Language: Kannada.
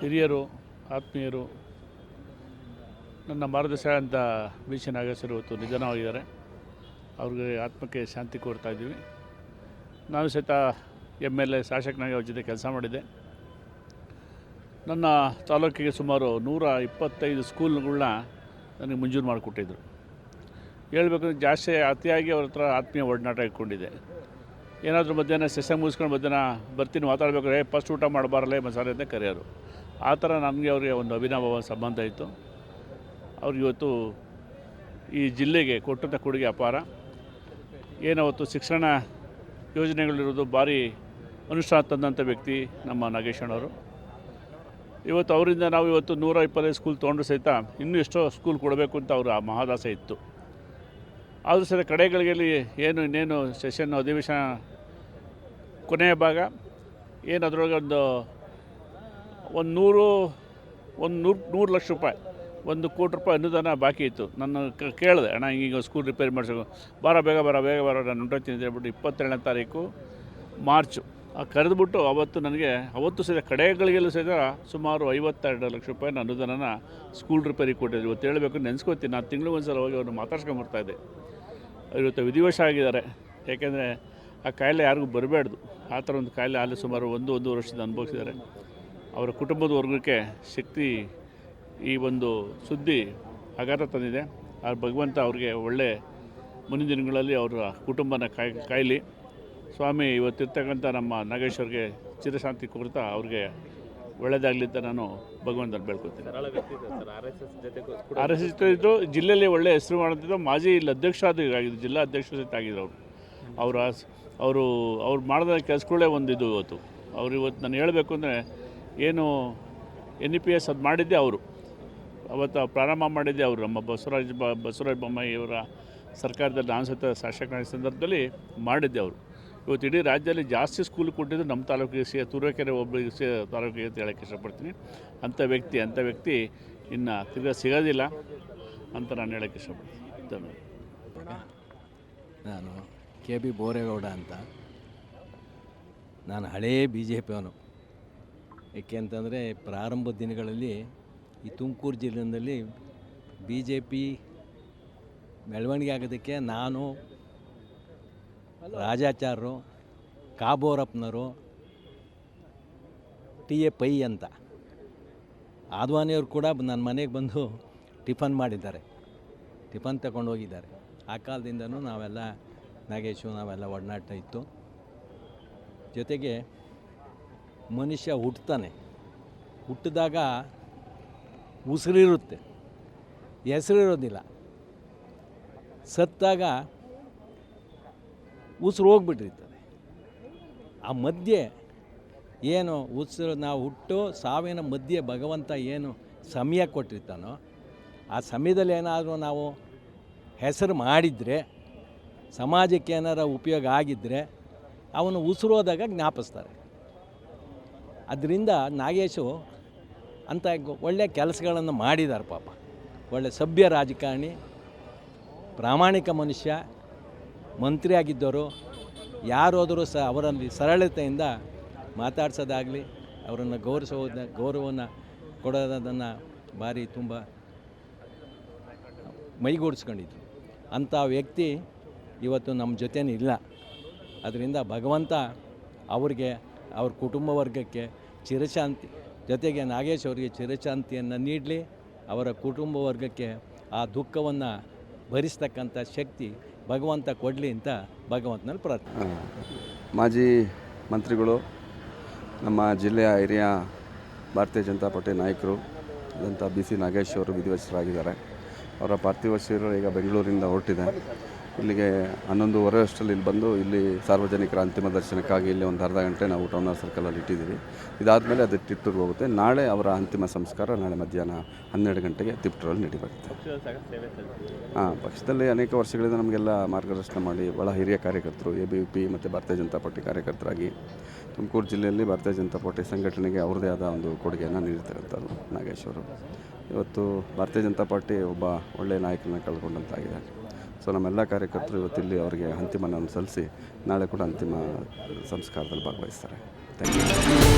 ಹಿರಿಯರು, ಆತ್ಮೀಯರು, ನನ್ನ ಮಾರ್ಗದರ್ಶಕ ಅಂತ ಬಿ ಸಿ ನಾಗೇಶ್ವರ ಇವತ್ತು ನಿಧನವಾಗಿದ್ದಾರೆ. ಅವ್ರಿಗೆ ಆತ್ಮಕ್ಕೆ ಶಾಂತಿ ಕೋರ್ತಾ ಇದ್ದೀವಿ. ನಾನು ಸಹಿತ MLA ಶಾಸಕನಾಗಿ ಅವ್ರ ಜೊತೆ ಕೆಲಸ ಮಾಡಿದ್ದೆ. ನನ್ನ ತಾಲೂಕಿಗೆ ಸುಮಾರು 125 ಸ್ಕೂಲ್ಗಳನ್ನ ನನಗೆ ಮಂಜೂರು ಮಾಡಿಕೊಟ್ಟಿದ್ರು. ಹೇಳ್ಬೇಕಂದ್ರೆ ಜಾಸ್ತಿ ಅತಿಯಾಗಿ ಅವ್ರ ಹತ್ರ ಆತ್ಮೀಯ ಒಡನಾಟ ಇಟ್ಕೊಂಡಿದ್ದೆ. ಏನಾದರೂ ಮಧ್ಯಾಹ್ನ ಸೆಷನ್ ಮುಗಿಸ್ಕೊಂಡು ಮಧ್ಯಾಹ್ನ ಬರ್ತೀನಿ ಮಾತಾಡಬೇಕಾದ್ರೆ ಫಸ್ಟ್ ಊಟ ಮಾಡಬಾರಲ್ಲೇ ಮಸಾಲೆ ಅಂತ ಕರೆಯೋರು. ಆ ಥರ ನನಗೆ ಅವರಿಗೆ ಒಂದು ಅವಿನಾಭಾವ ಸಂಬಂಧ ಇತ್ತು. ಅವ್ರಿಗೆ ಇವತ್ತು ಈ ಜಿಲ್ಲೆಗೆ ಕೊಟ್ಟಂಥ ಕೊಡುಗೆ ಅಪಾರ. ಏನವತ್ತು ಶಿಕ್ಷಣ ಯೋಜನೆಗಳಿರೋದು ಭಾರಿ ಅನುಷ್ಠಾನ ತಂದಂಥ ವ್ಯಕ್ತಿ ನಮ್ಮ ನಾಗೇಶಣ್ಣವರು. ಇವತ್ತು ಅವರಿಂದ ನಾವು ಇವತ್ತು 125 ಸ್ಕೂಲ್ ತೊಗೊಂಡ್ರು ಸಹಿತ ಇನ್ನೂ ಎಷ್ಟೋ ಸ್ಕೂಲ್ ಕೊಡಬೇಕು ಅಂತ ಅವರ ಮಹಾದಾಸೆ ಇತ್ತು. ಆದರೂ ಸಹಿತ ಕಡೆಗಳಿಗೆ ಏನು ಇನ್ನೇನು ಸೆಷನ್ ಅಧಿವೇಶನ ಕೊನೆಯ ಭಾಗ ಏನು ಅದರೊಳಗೆ ಒಂದು 100 ಲಕ್ಷ ರೂಪಾಯಿ, 1 ಕೋಟಿ ರೂಪಾಯಿ ಅನುದಾನ ಬಾಕಿ ಇತ್ತು. ನನ್ನ ಕೇಳಿದೆ, ಅಣ್ಣ ಈಗ ಸ್ಕೂಲ್ ರಿಪೇರಿ ಮಾಡಿಸೋದು ಬೇಗ ಬರ ನಾನು ಹೊಂಟೋಗ್ತೀನಿ ಅಂತ ಹೇಳ್ಬಿಟ್ಟು 22ನೇ ತಾರೀಕು ಮಾರ್ಚು ಕರೆದುಬಿಟ್ಟು ಅವತ್ತು ಸಹಿತ ಕಡೆಗಳಿಗೆಲ್ಲೂ ಸಹಿತ ಸುಮಾರು 52 ಲಕ್ಷ ರೂಪಾಯಿನ ಅನುದಾನನ ಸ್ಕೂಲ್ ರಿಪೇರಿ ಕೊಟ್ಟಿದ್ರು. ಇವತ್ತು ಹೇಳಬೇಕು ನೆನೆಸ್ಕೋತೀನಿ, ನಾನು ತಿಂಗಳು ಒಂದು ಸಲ ಹೋಗಿ ಅವ್ರನ್ನ ಮಾತಾಡ್ಸ್ಕೊಂಬರ್ತಾಯಿದ್ದೆ. ಇವತ್ತು ವಿಧಿವಶ ಆಗಿದ್ದಾರೆ. ಯಾಕೆಂದರೆ ಆ ಕಾಯಿಲೆ ಯಾರಿಗೂ ಬರಬೇಡ್ದು, ಆ ಥರ ಒಂದು ಕಾಯಿಲೆ ಅಲ್ಲಿ ಸುಮಾರು 1-1.5 ವರ್ಷದಿಂದ ಅನುಭವಿಸಿದ್ದಾರೆ. ಅವರ ಕುಟುಂಬದ ವರ್ಗಕ್ಕೆ ಶಕ್ತಿ ಈ ಒಂದು ಸುದ್ದಿ ಆಘಾತ ತಂದಿದೆ. ಆ ಭಗವಂತ ಅವ್ರಿಗೆ ಒಳ್ಳೆ ಮುಂದಿನ ದಿನಗಳಲ್ಲಿ ಅವರ ಕುಟುಂಬನ ಕಾಯಲಿ. ಸ್ವಾಮಿ ಇವತ್ತಿರ್ತಕ್ಕಂಥ ನಮ್ಮ ನಾಗೇಶ್ವರ್ಗೆ ಚಿರಶಾಂತಿ ಕೋರ್ತಾ ಅವ್ರಿಗೆ ಒಳ್ಳೆಯದಾಗಲಿ ಅಂತ ನಾನು ಭಗವಂತನ ಬೇಡ್ಕೊತೀನಿ. RSS ಇದ್ದು ಜಿಲ್ಲೆಯಲ್ಲಿ ಒಳ್ಳೆಯ ಹೆಸರು ಮಾಡುತ್ತಿದ್ದು ಮಾಜಿ ಇಲ್ಲಿ ಅಧ್ಯಕ್ಷ ಆಗಿದ್ದು, ಜಿಲ್ಲಾ ಅಧ್ಯಕ್ಷ ಸಹಿತ ಆಗಿದ್ರು ಅವ್ರು ಮಾಡಿದ ಕೆಲಸಗಳೇ ಒಂದು ಇದು. ಇವತ್ತು ನಾನು ಹೇಳಬೇಕು ಅಂದರೆ ಏನು NEPS ಅದು ಮಾಡಿದ್ದೆ ಅವರು, ಅವತ್ತು ಪ್ರಾರಂಭ ಮಾಡಿದ್ದೆ ಅವರು. ನಮ್ಮ ಬಸವರಾಜ ಬೊಮ್ಮಾಯಿ ಅವರ ಸರ್ಕಾರದಲ್ಲಿ ನಾನು ಸಹಿತ ಶಾಸಕನ ಸಂದರ್ಭದಲ್ಲಿ ಮಾಡಿದ್ದೆ ಅವರು. ಇವತ್ತು ಇಡೀ ರಾಜ್ಯದಲ್ಲಿ ಜಾಸ್ತಿ ಸ್ಕೂಲ್ ಕೊಟ್ಟಿದ್ದು ನಮ್ಮ ತಾಲೂಕಿಗೆ ತುರುವೇಕೆರೆ ಒಬ್ಬರಿಗೆ ತಾಲೂಕಿಗೆ ಅಂತ ಹೇಳೋಕ್ಕೆ ಇಷ್ಟಪಡ್ತೀನಿ. ಅಂಥ ವ್ಯಕ್ತಿ ಇನ್ನು ತಿರ್ಗಾ ಸಿಗೋದಿಲ್ಲ ಅಂತ ನಾನು ಹೇಳೋಕ್ಕೆ ಇಷ್ಟಪಡ್ತೀನಿ. ಧನ್ಯವಾದ. ನಾನು KB ಬೋರೇಗೌಡ ಅಂತ. ನಾನು ಹಳೇ BJP ಅವನು. ಏಕೆ ಅಂತಂದರೆ ಪ್ರಾರಂಭದ ದಿನಗಳಲ್ಲಿ ಈ ತುಮಕೂರು ಜಿಲ್ಲೆಯಲ್ಲಿ BJP ಬೆಳವಣಿಗೆ ಆಗೋದಕ್ಕೆ ನಾನು, ರಾಜಾಚಾರ್ಯರು, ಕಾಬೋರಪ್ಪನವರು, TA ಪೈ ಅಂತ ಆದ್ವಾನಿಯವರು ಕೂಡ ನನ್ನ ಮನೆಗೆ ಬಂದು ಟಿಫನ್ ಮಾಡಿದ್ದಾರೆ, ಟಿಫನ್ ತಗೊಂಡು ಹೋಗಿದ್ದಾರೆ. ಆ ಕಾಲದಿಂದನೂ ನಾವೆಲ್ಲ ಒಡನಾಟ ಇತ್ತು. ಜೊತೆಗೆ ಮನುಷ್ಯ ಹುಟ್ಟಿದಾಗ ಉಸಿರಿರುತ್ತೆ, ಹೆಸರಿರೋದಿಲ್ಲ. ಸತ್ತಾಗ ಉಸಿರು ಹೋಗ್ಬಿಟ್ಟಿರ್ತದೆ. ಆ ಮಧ್ಯೆ ಏನು ನಾವು ಸಾವಿನ ಮಧ್ಯೆ ಭಗವಂತ ಏನು ಸಮಯ ಕೊಟ್ಟಿರ್ತಾನೋ, ಆ ಸಮಯದಲ್ಲಿ ಏನಾದರೂ ನಾವು ಹೆಸರು ಮಾಡಿದರೆ, ಸಮಾಜಕ್ಕೆ ಏನಾರ ಉಪಯೋಗ ಆಗಿದ್ದರೆ ಅವನು ಉಸಿರೋದಾಗ ಜ್ಞಾಪಿಸ್ತಾರೆ. ಅದರಿಂದ ನಾಗೇಶು ಅಂಥ ಒಳ್ಳೆಯ ಕೆಲಸಗಳನ್ನು ಮಾಡಿದ್ದಾರೆ. ಪಾಪ ಒಳ್ಳೆಯ ಸಭ್ಯ ರಾಜಕಾರಣಿ, ಪ್ರಾಮಾಣಿಕ ಮನುಷ್ಯ, ಮಂತ್ರಿ ಆಗಿದ್ದವರು. ಯಾರಾದರೂ ಅವರಲ್ಲಿ ಸರಳತೆಯಿಂದ ಮಾತಾಡ್ಸೋದಾಗಲಿ, ಅವರನ್ನು ಗೌರವವನ್ನು ಕೊಡೋದನ್ನು ಭಾರಿ ತುಂಬ ಮೈಗೂಡಿಸ್ಕೊಂಡಿದ್ರು. ಅಂಥ ವ್ಯಕ್ತಿ ಇವತ್ತು ನಮ್ಮ ಜೊತೆನೇ ಇಲ್ಲ. ಅದರಿಂದ ಭಗವಂತ ಅವ್ರಿಗೆ, ಅವ್ರ ಕುಟುಂಬ ವರ್ಗಕ್ಕೆ ಚಿರಶಾಂತಿ, ಜೊತೆಗೆ ನಾಗೇಶ್ ಅವರಿಗೆ ಚಿರಶಾಂತಿಯನ್ನು ನೀಡಲಿ. ಅವರ ಕುಟುಂಬ ವರ್ಗಕ್ಕೆ ಆ ದುಃಖವನ್ನು ಭರಿಸ್ತಕ್ಕಂಥ ಶಕ್ತಿ ಭಗವಂತ ಕೊಡಲಿ ಅಂತ ಭಗವಂತನಲ್ಲಿ ಪ್ರಾರ್ಥನೆ. ಮಾಜಿ ಮಂತ್ರಿಗಳು, ನಮ್ಮ ಜಿಲ್ಲೆಯ ಹಿರಿಯ ಭಾರತೀಯ ಜನತಾ ಪಾರ್ಟಿ ನಾಯಕರು ಆದಂಥ BC ನಾಗೇಶ್ ಅವರು ವಿಧಿವಶರಾಗಿದ್ದಾರೆ. ಅವರ ಪಾರ್ಥಿವ ಶರೀರ ಈಗ ಬೆಂಗಳೂರಿಂದ ಹೊರಟಿದೆ. ಇಲ್ಲಿಗೆ 11:15 ಅಷ್ಟರಲ್ಲಿ ಇಲ್ಲಿ ಬಂದು ಇಲ್ಲಿ ಸಾರ್ವಜನಿಕರ ಅಂತಿಮ ದರ್ಶನಕ್ಕಾಗಿ ಇಲ್ಲಿ ಒಂದು ಅರ್ಧ ಗಂಟೆ ನಾವು ಟೌನ್ ಹಾಲ್ ಸರ್ಕಲಲ್ಲಿ ಇಟ್ಟಿದ್ದೀವಿ. ಇದಾದಮೇಲೆ ಅದು ತಿಪ್ಟೂರಿಗೆ ಹೋಗುತ್ತೆ. ನಾಳೆ ಅವರ ಅಂತಿಮ ಸಂಸ್ಕಾರ ನಾಳೆ ಮಧ್ಯಾಹ್ನ 12 ಗಂಟೆಗೆ ತಿಪ್ಟೂರಲ್ಲಿ ನಡೀಬರುತ್ತೆ. ಪಕ್ಷದಲ್ಲಿ ಅನೇಕ ವರ್ಷಗಳಿಂದ ನಮಗೆಲ್ಲ ಮಾರ್ಗದರ್ಶನ ಮಾಡಿ ಭಾಳ ಹಿರಿಯ ಕಾರ್ಯಕರ್ತರು, ABVP ಮತ್ತು ಭಾರತೀಯ ಜನತಾ ಪಾರ್ಟಿ ಕಾರ್ಯಕರ್ತರಾಗಿ ತುಮಕೂರು ಜಿಲ್ಲೆಯಲ್ಲಿ ಭಾರತೀಯ ಜನತಾ ಪಾರ್ಟಿ ಸಂಘಟನೆಗೆ ಅವ್ರದ್ದೇ ಆದ ಒಂದು ಕೊಡುಗೆಯನ್ನು ನೀಡಿರ್ತಕ್ಕಂಥದ್ದು ನಾಗೇಶ್ ಅವರು. ಇವತ್ತು ಭಾರತೀಯ ಜನತಾ ಪಾರ್ಟಿ ಒಬ್ಬ ಒಳ್ಳೆಯ ನಾಯಕನ ಕಳ್ಕೊಂಡಂತಾಗಿದೆ. ಸೊ ನಮ್ಮೆಲ್ಲ ಕಾರ್ಯಕರ್ತರು ಇವತ್ತಿಲ್ಲಿ ಅವರಿಗೆ ಅಂತಿಮವನ್ನು ಸಲ್ಲಿಸಿ ನಾಳೆ ಕೂಡ ಅಂತಿಮ ಸಂಸ್ಕಾರದಲ್ಲಿ ಭಾಗವಹಿಸ್ತಾರೆ. Thank you.